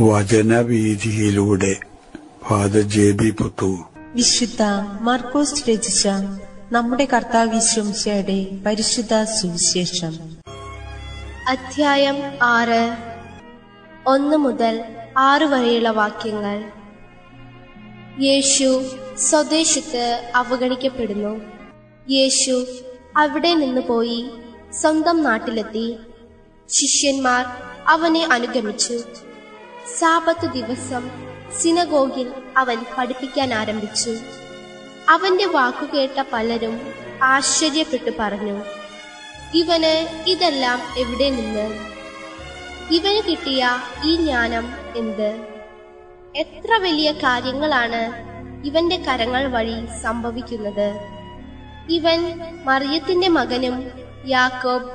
വചനവീഥിയിലൂടെ father ജെ.ബി. Puthur. വിശുദ്ധ മാർക്കോസ് രചിച്ച നമ്മുടെ കർത്താവ് യേശുമിശിഹായുടെ പരിശുദ്ധ സുവിശേഷം. അധ്യായം 6, 1 മുതൽ 6 വരെയുള്ള വാക്യങ്ങൾ. യേശു സ്വദേശത്ത് അവഗണിക്കപ്പെടുന്നു. യേശു അവിടെ നിന്ന് പോയി സ്വന്തം നാട്ടിലെത്തി. ശിഷ്യന്മാർ അവനെ അനുഗമിച്ചു. സാബത്ത് ദിവസം സിനഗോഗിൽ അവൻ പഠിപ്പിക്കാൻ ആരംഭിച്ചു. അവന്റെ വാക്കുകേട്ട പലരും ആശ്ചര്യപ്പെട്ടു പറഞ്ഞു, ഇവന് ഇതെല്ലാം എവിടെ നിന്ന്? ഇവന് കിട്ടിയ ഈ ജ്ഞാനം എന്ത്? എത്ര വലിയ കാര്യങ്ങളാണ് ഇവന്റെ കരങ്ങൾ വഴി സംഭവിക്കുന്നത്. ഇവൻ മറിയത്തിന്റെ മകനും യാക്കോബ്,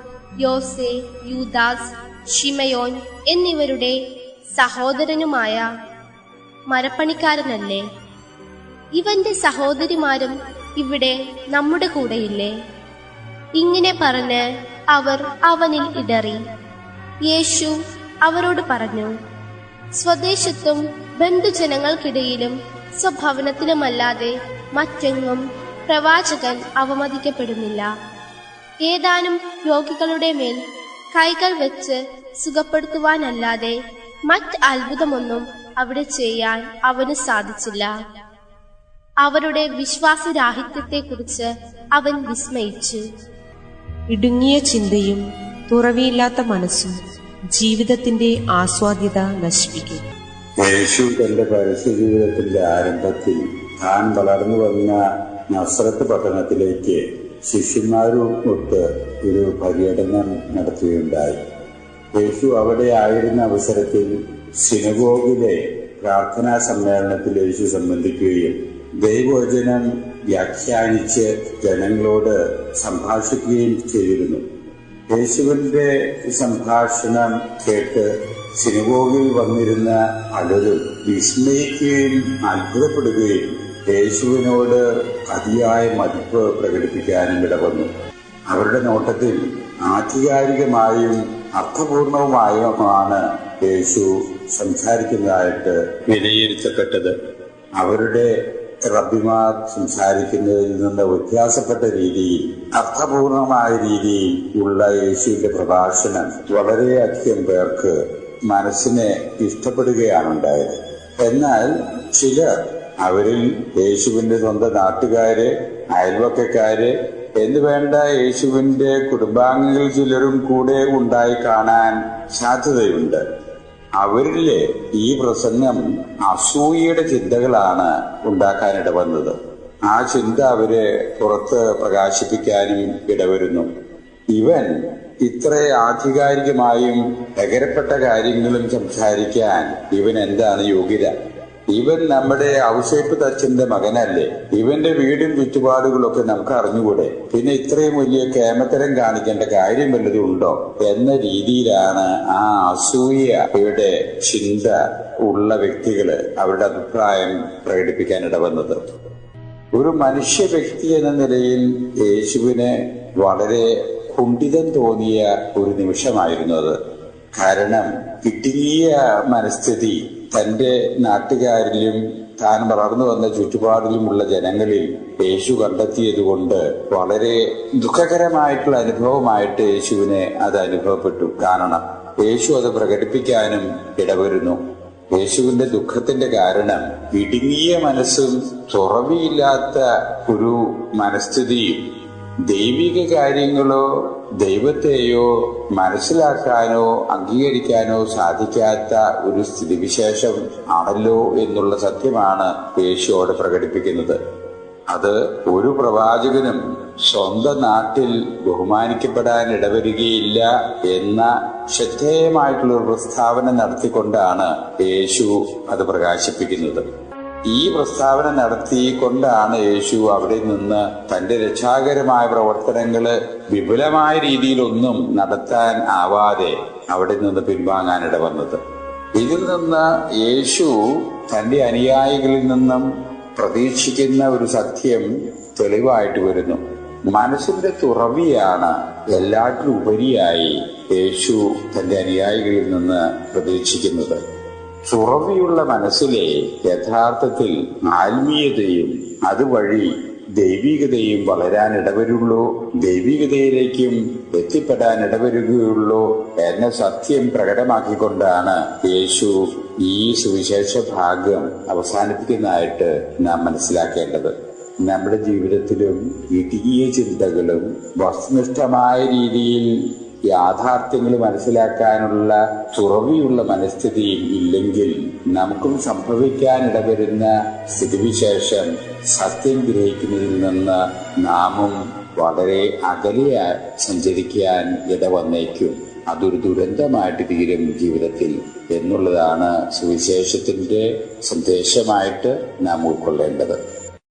യോസെ, യൂദാസ്, ശിമയോൻ എന്നിവരുടെ സഹോദരനുമായ മരപ്പണിക്കാരനല്ലേ? ഇവന്റെ സഹോദരിമാരും ഇവിടെ നമ്മുടെ കൂടെയില്ലേ? ഇങ്ങനെ പറഞ്ഞ് അവർ അവനിൽ ഇടറി. യേശു അവരോട് പറഞ്ഞു, സ്വദേശത്തും ബന്ധുജനങ്ങൾക്കിടയിലും സ്വഭവനത്തിലുമല്ലാതെ മറ്റെങ്ങും പ്രവാചകൻ അവമതിക്കപ്പെടുന്നില്ല. ഏതാനും രോഗികളുടെ മേൽ കൈകൾ വെച്ച് സുഖപ്പെടുത്തുവാനല്ലാതെ മറ്റ് അത്ഭുതമൊന്നും അവിടെ ചെയ്യാൻ അവന് സാധിച്ചില്ല. അവരുടെ വിശ്വാസരാഹിത്യത്തെക്കുറിച്ച് അവൻ വിസ്മയിച്ചു. ഇടുങ്ങിയ ചിന്തയും തുറവിയില്ലാത്ത മനസ്സും ജീവിതത്തിന്റെ ആസ്വാദ്യത നശിപ്പിക്കും. യേശു തന്റെ പരസ്യ ജീവിതത്തിന്റെ ആരംഭത്തിൽ താൻ വളർന്നു വന്ന നസ്രത്ത് പട്ടണത്തിലേക്ക് ശിഷ്യന്മാരുമൊത്ത് ഒരു പര്യടനം നടത്തുകയുണ്ടായി. യേശു അവിടെ ആയിരുന്ന അവസരത്തിൽ സിനഗോഗിലെ പ്രാർത്ഥനാ സമ്മേളനത്തിൽ യേശു സംബന്ധിക്കുകയും ദൈവവചനം വ്യാഖ്യാനിച്ച് ജനങ്ങളോട് സംഭാഷിക്കുകയും ചെയ്തിരുന്നു. യേശുവിന്റെ സംഭാഷണം കേട്ട് സിനഗോഗിൽ വന്നിരുന്ന പലരും വിസ്മയിക്കുകയും അത്ഭുതപ്പെടുകയും യേശുവിനോട് അതിയായ മതിപ്പ് പ്രകടിപ്പിക്കാനും ഇടവന്നു. അവരുടെ നോട്ടത്തിൽ ആധികാരികമായും അർത്ഥപൂർണവുമായുമാണ് യേശു സംസാരിക്കുന്നതായിട്ട് വിലയിരുത്തപ്പെട്ടത്. അവരുടെ റബ്ബിമാർ സംസാരിക്കുന്നതിൽ നിന്ന് വ്യത്യാസപ്പെട്ട രീതിയിൽ, അർത്ഥപൂർണമായ രീതിയിൽ ഉള്ള യേശുവിന്റെ പ്രഭാഷണം വളരെയധികം പേർക്ക് മനസ്സിനെ ഇഷ്ടപ്പെടുകയാണ് ഉണ്ടായത്. എന്നാൽ ചിലർ അവരിൽ യേശുവിന്റെ സ്വന്തം നാട്ടുകാര്, അയൽവക്കക്കാര് എന്ന് വേണ്ട യേശുവിന്റെ കുടുംബാംഗങ്ങളിൽ ചിലരും കൂടെ ഉണ്ടായി കാണാൻ സാധ്യതയുണ്ട്. അവരിലെ ഈ പ്രസംഗം അസൂയയുടെ ചിന്തകളാണ് ഉണ്ടാക്കാനിട വന്നത്. ആ ചിന്ത അവരെ പുറത്ത് പ്രകാശിപ്പിക്കാനും ഇടവരുന്നു. ഇവൻ ഇത്ര ആധികാരികമായും എകരപ്പെട്ട കാര്യങ്ങളും സംസാരിക്കാൻ ഇവൻ എന്താണ് യോഗ്യത? ഇവൻ നമ്മുടെ ഔസേപ്പ് തച്ചന്റെ മകനല്ലേ? ഇവന്റെ വീടും ചുറ്റുപാടുകളൊക്കെ നമുക്ക് അറിഞ്ഞുകൂടെ? പിന്നെ ഇത്രയും വലിയ കേമത്തരം കാണിക്കേണ്ട കാര്യം വല്ലതും ഉണ്ടോ എന്ന രീതിയിലാണ് ആ അസൂയയുടെ ചിന്ത ഉള്ള വ്യക്തികള് അവരുടെ അഭിപ്രായം പ്രകടിപ്പിക്കാനിട വന്നത്. ഒരു മനുഷ്യ വ്യക്തി എന്ന നിലയിൽ യേശുവിന് വളരെ കുണ്ഠിതം തോന്നിയ ഒരു നിമിഷമായിരുന്നു അത്. കാരണം ഇടുങ്ങിയ മനസ്ഥിതി തന്റെ നാട്ടുകാരിലും താൻ വളർന്നു വന്ന ചുറ്റുപാടിലുമുള്ള ജനങ്ങളിൽ യേശു കണ്ടെത്തിയതുകൊണ്ട് വളരെ ദുഃഖകരമായിട്ടുള്ള അനുഭവമായിട്ട് യേശുവിനെ അത് അനുഭവപ്പെട്ടു. കാരണം യേശു അത് പ്രകടിപ്പിക്കാനും ഇടവരുന്നു. യേശുവിന്റെ ദുഃഖത്തിന്റെ കാരണം ഇടുങ്ങിയ മനസ്സും തുറവിയില്ലാത്ത ഒരു മനസ്ഥിതിയും ദൈവിക കാര്യങ്ങളോ ദൈവത്തെയോ മനസ്സിലാക്കാനോ അംഗീകരിക്കാനോ സാധിക്കാത്ത ഒരു സ്ഥിതിവിശേഷം ആണല്ലോ എന്നുള്ള സത്യമാണ് യേശുവോട് പ്രകടിപ്പിക്കുന്നത്. അത് ഒരു പ്രവാചകനും സ്വന്തം നാട്ടിൽ ബഹുമാനിക്കപ്പെടാൻ ഇടവരികയില്ല എന്ന ശ്രദ്ധേയമായിട്ടുള്ള ഒരു പ്രസ്താവന നടത്തിക്കൊണ്ടാണ് യേശു അത് പ്രകാശിപ്പിക്കുന്നത്. ഈ പ്രസ്താവന നടത്തിക്കൊണ്ടാണ് യേശു അവിടെ നിന്ന് തന്റെ രക്ഷാകരമായ പ്രവർത്തനങ്ങള് വിപുലമായ രീതിയിലൊന്നും നടത്താൻ ആവാതെ അവിടെ നിന്ന് പിൻവാങ്ങാനിട വന്നത്. ഇതിൽ നിന്ന് യേശു തന്റെ അനുയായികളിൽ നിന്നും പ്രതീക്ഷിക്കുന്ന ഒരു സത്യം തെളിവായിട്ട് വരുന്നു. മനസ്സിന്റെ തുറവിയാണ് എല്ലാറ്റിലും ഉപരിയായി യേശു തന്റെ അനുയായികളിൽ നിന്ന് പ്രതീക്ഷിക്കുന്നത്. തുറവിയുള്ള മനസ്സിലെ യഥാർത്ഥത്തിൽ ആത്മീയതയും അതുവഴി ദൈവികതയും വളരാൻ ഇടവരുള്ളൂ, ദൈവികതയിലേക്കും എത്തിപ്പെടാൻ ഇടവരുകയുള്ളൂ എന്ന സത്യം പ്രകടമാക്കിക്കൊണ്ടാണ് യേശു ഈ സുവിശേഷ ഭാഗം അവസാനിപ്പിക്കുന്നതായിട്ട് നാം മനസ്സിലാക്കേണ്ടത്. നമ്മുടെ ജീവിതത്തിലും ഇടുങ്ങിയ ചിന്തകളും വസ്തുനിഷ്ഠമായ രീതിയിൽ യാഥാർത്ഥ്യങ്ങൾ മനസ്സിലാക്കാനുള്ള തുറവിയുള്ള മനസ്ഥിതിയും ഇല്ലെങ്കിൽ നമുക്കും സംഭവിക്കാനിടവരുന്ന സ്ഥിതിവിശേഷം സത്യം ഗ്രഹിക്കുന്നതിൽ നിന്ന് നാമും വളരെ അകലെ സഞ്ചരിക്കാൻ ഇടവന്നേക്കും. അതൊരു ദുരന്തമായിട്ട് തീരും ജീവിതത്തിൽ എന്നുള്ളതാണ് സുവിശേഷത്തിന്റെ സന്ദേശമായിട്ട് നാം ഉൾക്കൊള്ളേണ്ടത്.